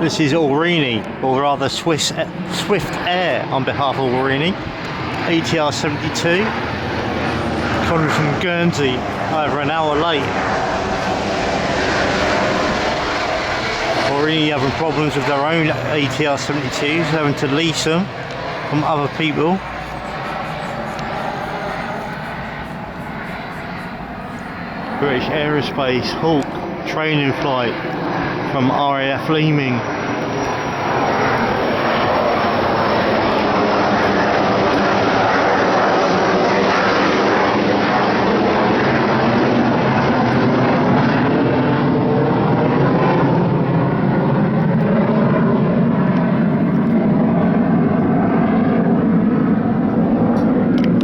This is Auriini, or rather Swift Air on behalf of Auriini. ATR 72, coming from Guernsey, over an hour late. Auriini having problems with their own ATR 72s, having to lease them from other people. British Aerospace Hawk training flight from RAF Leeming.